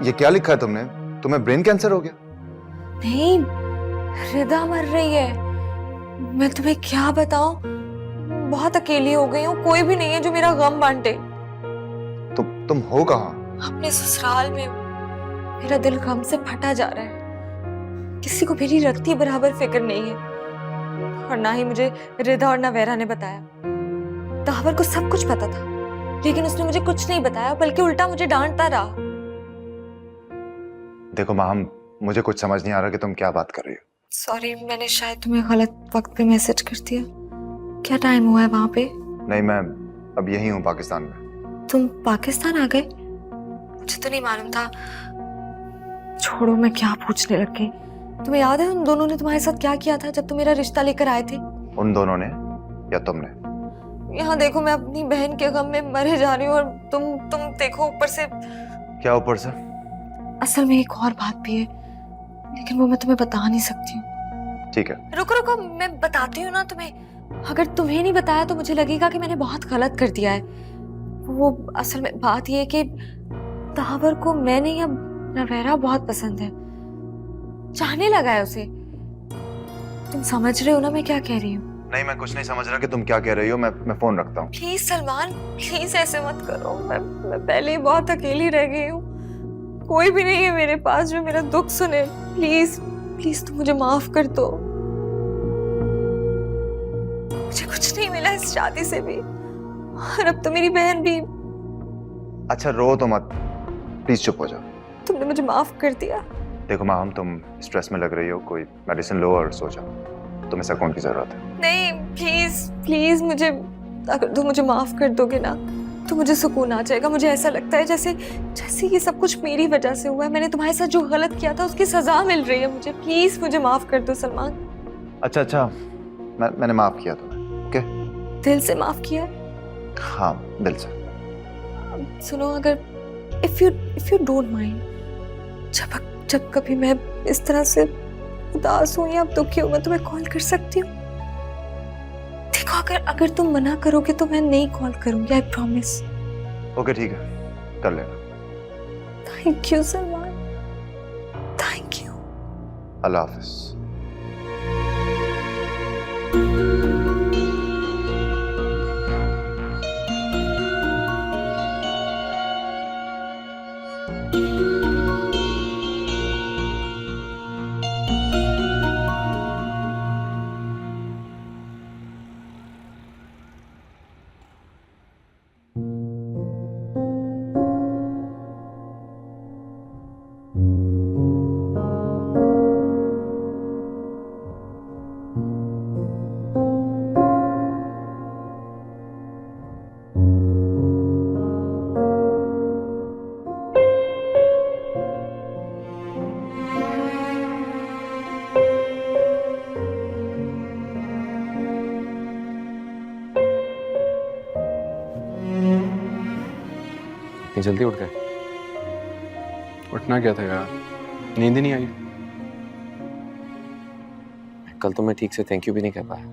ये क्या लिखा है तुमने? तुम्हें ब्रेन कैंसर हो गया? नहीं, रिदा मर रही है। मैं तुम्हें क्या बताऊं, बहुत अकेली हो गई हूँ, कोई भी नहीं है जो मेरा गम बांटे। तुम हो कहाँ? अपने ससुराल में। मेरा दिल गम से फटा जा रहा है। किसी को मेरी रत्ती बराबर फिक्र नहीं है, और ना ही मुझे रिदा और नवेरा ने बताया। दावर को सब कुछ पता था, लेकिन उसने मुझे कुछ नहीं बताया, बल्कि उल्टा मुझे डांटता रहा। देखो माहम, मुझे कुछ समझ नहीं आ रहा कि तुम क्या बात कर रही हो। सॉरी, मैंने शायद तुम्हें गलत वक्त पे मैसेज कर दिया। क्या टाइम हुआ है वहां पे? नहीं, मैं अब यही हूँ पाकिस्तान में। तुम पाकिस्तान आ गए? मुझे तो नहीं मालूम था। छोड़ो, मैं क्या पूछने लग गई। तुम्हें याद है उन दोनों ने तुम्हारे साथ क्या किया था जब तुम मेरा रिश्ता लेकर आए थे? उन दोनों ने या तुमने? यहाँ देखो, मैं अपनी बहन के गम में मरे जा रही हूँ, और तुम देखो ऊपर से। क्या ऊपर से? असल में एक और बात भी है, लेकिन वो मैं तुम्हें बता नहीं सकती हूँ। ठीक है, रुको रुको, मैं बताती हूँ ना तुम्हें। अगर तुम्हें नहीं बताया तो मुझे लगेगा कि मैंने बहुत गलत कर दिया है। वो असल में बात ये है कि दावर को मैंने या नवेरा बहुत पसंद है, चाहने लगा है उसे। तुम समझ रहे हो ना मैं क्या कह रही हूँ? नहीं, मैं कुछ नहीं समझ रहा कि तुम क्या कह रही हो। मैं फोन रखता हूँ। प्लीज सलमान, प्लीज ऐसे मत करो। मैं पहले ही बहुत अकेली रह गई हूँ, कोई भी नहीं है मेरे पास जो मेरा दुख सुने। प्लीज प्लीज तुम मुझे माफ कर दो। मुझे कुछ नहीं मिला इस शादी से भी, और अब तो मेरी बहन भी। अच्छा, रो तो मत, प्लीज चुप हो जाओ। तुमने मुझे माफ कर दिया। देखो माहम, तुम स्ट्रेस में लग रही हो, कोई मेडिसिन लो और सो जाओ। तुम्हें सुकून की जरूरत है। नहीं, प्लीज प्लीज मुझे, अगर तुम मुझे माफ कर दोगे ना तो मुझे सुकून आ जाएगा। मुझे ऐसा लगता है जैसे जैसे ये सब कुछ मेरी वजह से हुआ है। मैंने तुम्हारे साथ जो गलत किया था उसकी सजा मिल रही है मुझे। प्लीज मुझे माफ कर दो सलमान। अच्छा, मैंने माफ किया तुम्हें, ओके? दिल से माफ किया? हाँ, दिल से। सुनो, अगर इफ यू डोंट माइंड, जब कभी मैं इस तरह से उदास हूँ या दुखी हूँ, मैं तुम्हें कॉल कर सकती हूँ? देखो, अगर तुम मना करोगे तो मैं नहीं कॉल करूंगी, आई प्रॉमिस। ओके, ठीक है, कर लेना। Thank you Salman, thank you. अल्लाह हाफिज। इतनी जल्दी उठ गए? उठना क्या था यार, नींद ही नहीं आई। कल तो मैं ठीक से थैंक यू भी नहीं कह पाया।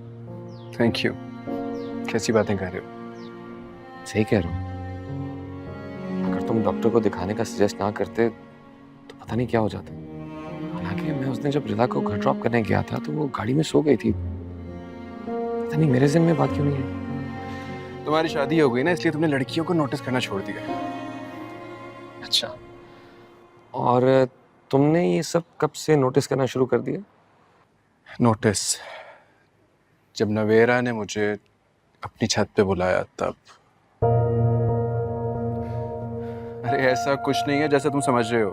Thank you? कैसी बातें कर रहे हो? सही कह रहा हूँ। अगर तुम डॉक्टर को दिखाने का सजेस्ट ना करते तो पता नहीं क्या हो जाता। हालांकि मैं उस दिन जब रिदा को घर ड्रॉप करने गया था तो वो गाड़ी में सो गई थी। पता नहीं मेरे ज़हन में बात क्यों नहीं है। तुम्हारी शादी हो गई ना, इसलिए तुमने लड़कियों को नोटिस करना छोड़ दिया। अच्छा, और तुमने ये सब कब से नोटिस करना शुरू कर दिया? नोटिस? जब नवेरा ने मुझे अपनी छत पे बुलाया तब। अरे ऐसा कुछ नहीं है जैसा तुम समझ रहे हो।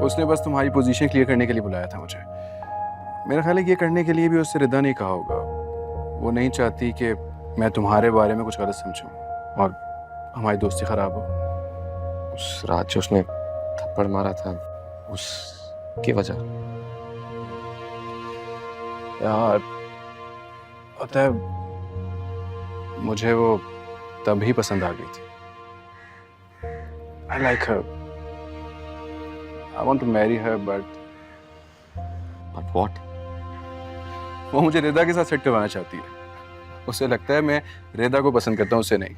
उसने बस तुम्हारी पोजीशन क्लियर करने के लिए बुलाया था मुझे। मेरा ख्याल है ये करने के लिए भी उससे रिदा नहीं कहा होगा। वो नहीं चाहती कि मैं तुम्हारे बारे में कुछ गलत समझूं और हमारी दोस्ती खराब हो। उस रात जो उसने थप्पड़ मारा था उसकी वजह? यार पता है, मुझे वो तभी पसंद आ गई थी। I like her. I want to marry her, but what? वो मुझे रिदा के साथ सेट करवाना चाहती है। उसे लगता है मैं रिदा को पसंद करता हूँ, उसे नहीं।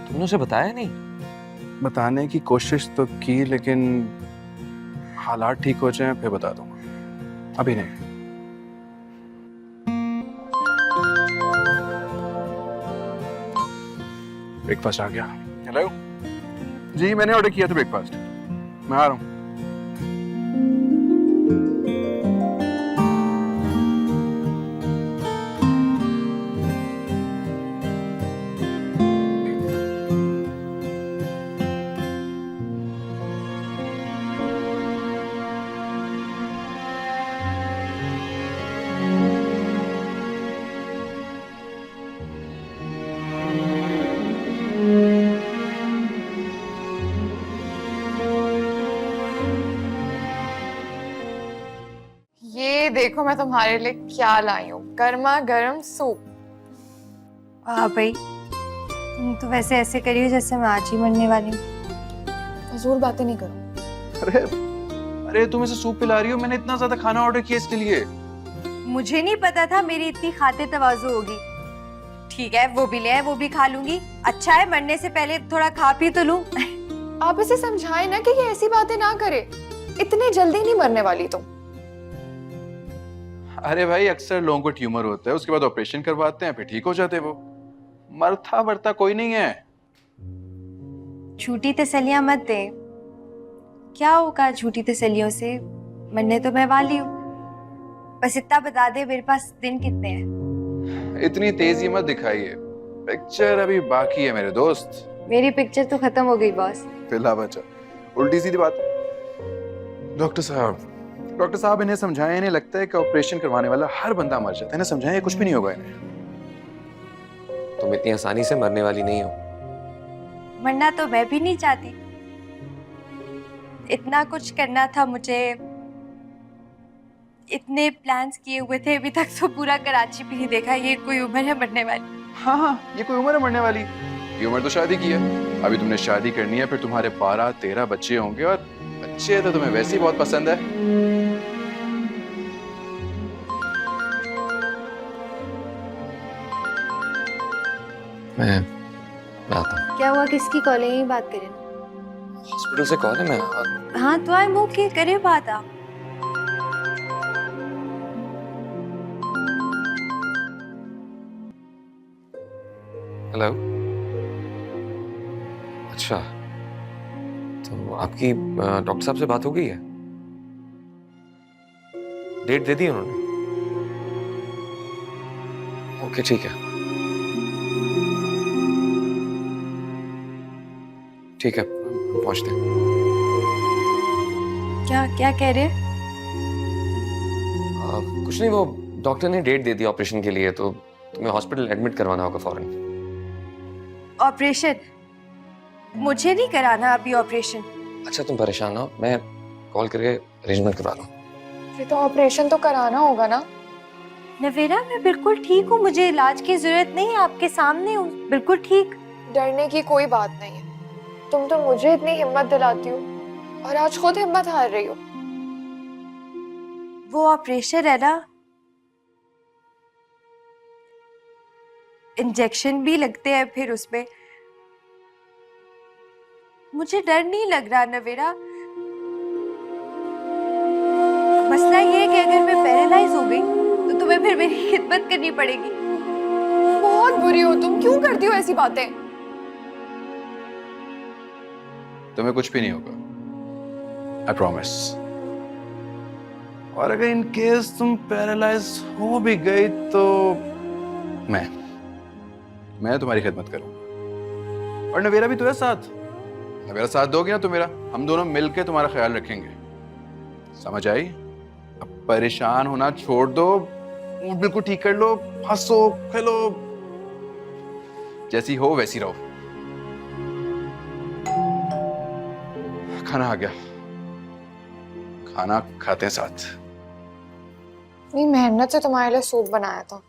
तुमने उसे बताया नहीं? बताने की कोशिश तो की, लेकिन हालात ठीक हो जाएं फिर बता दूंगा, अभी नहीं। ब्रेकफास्ट आ गया। हेलो जी, मैंने ऑर्डर किया था ब्रेकफास्ट, मैं आ रहा हूँ। ये देखो मैं तुम्हारे लिए क्या लाई हूँ, गर्मा गर्म सूप। वाह भाई, तुम तो वैसे ऐसे करी हो जैसे मैं आज ही मरने वाली हूँ। फजूल बातें नहीं करो। अरे अरे, तुम इसे सूप पिला रही हो? मैंने इतना ज्यादा खाना ऑर्डर किया इसके लिए। मुझे नहीं पता था मेरी इतनी खाते तवाज़ु होगी। ठीक है, वो भी ले आए, वो भी खा लूंगी। अच्छा है, मरने से पहले थोड़ा खा पी तो लूं। आप इसे समझाए ना कि ये ऐसी बातें ना करे, इतने जल्दी नहीं मरने वाली तुम। अरे भाई, अक्सर लोगों को ट्यूमर होता है, उसके बाद ऑपरेशन करवाते हैं, फिर ठीक हो जाते हैं वो। मरता मरता कोई नहीं है। झूठी तसल्लियां मत दे। क्या होगा झूठी तसल्लियों से? मरने तो मैं वाली हूँ। बस इतना बता दे मेरे पास दिन कितने हैं। इतनी तेजी मत दिखाइए, पिक्चर अभी बाकी है मेरे दोस्त। मेरी पिक्चर तो खत्म हो गई बॉस। फिलहाल बचा उल्टी सीधी बात। डॉक्टर साहब इन्हें समझाएं, इन्हें लगता है कि ऑपरेशन करवाने वाला हर बंदा मर जाता है। इन्हें समझाएं कुछ भी नहीं होगा इन्हें। तुम इतनी आसानी से मरने वाली नहीं हो। मरना तो मैं भी नहीं चाहती। इतना कुछ करना था मुझे, इतने प्लान्स किए हुए थे, अभी तक तो पूरा कराची भी नहीं देखा। ये कोई उम्र है मरने वाली? हाँ, ये कोई उम्र है मरने वाली? ये उम्र तो शादी की है। अभी तुमने शादी करनी है, फिर तुम्हारे 12-13 बच्चे होंगे, और बच्चे तो तुम्हें वैसे ही बहुत पसंद है। मैं आता हूँ। क्या हुआ, किसकी कॉल है? यही बात करें। हॉस्पिटल से कॉल है, मैं हाँ तो आए मुंह के करे बात आप। हेलो। अच्छा, तो आपकी डॉक्टर साहब से बात हो गई है? डेट दे दी उन्होंने? ओके ठीक है, ठीक है, पहुंचते हैं। क्या क्या कह रहे हैं? कुछ नहीं, वो डॉक्टर ने डेट दे दी ऑपरेशन के लिए, तो तुम्हें हॉस्पिटल एडमिट करवाना होगा फौरन। ऑपरेशन? मुझे नहीं कराना अभी ऑपरेशन। अच्छा तुम परेशान ना हो, मैं कॉल करके अरेंजमेंट करवा दूँ। फिर तो ऑपरेशन तो कराना होगा ना? नवेरा, मैं बिल्कुल ठीक हूँ, मुझे इलाज की जरूरत नहीं है, आपके सामने हूँ, बिल्कुल ठीक। डरने की कोई बात नहीं है। तुम तो मुझे इतनी हिम्मत दिलाती हो और आज खुद हिम्मत हार रही हो। वो ऑपरेशन है ना, इंजेक्शन भी लगते हैं फिर उसमें। मुझे डर नहीं लग रहा नवेरा। मसला ये है कि अगर मैं पैरालाइज हो गई तो तुम्हें फिर मेरी खिदमत करनी पड़ेगी। बहुत बुरी हो तुम, क्यों करती हो ऐसी बातें? तुम्हें कुछ भी नहीं होगा, आई प्रॉमिस। और अगर इन केस तुम पैरालाइज हो भी गई तो मैं तुम्हारी खिदमत करूंगा। और नवेरा भी तो है साथ। नवेरा साथ दोगी ना तो मेरा, हम दोनों मिलकर तुम्हारा ख्याल रखेंगे। समझ आई? अब परेशान होना छोड़ दो, मूड बिल्कुल ठीक कर लो, हंसो खेलो, जैसी हो वैसी रहो। खाना आ गया, खाना खाते हैं साथ। इतनी मेहनत से तुम्हारे लिए सूप बनाया था,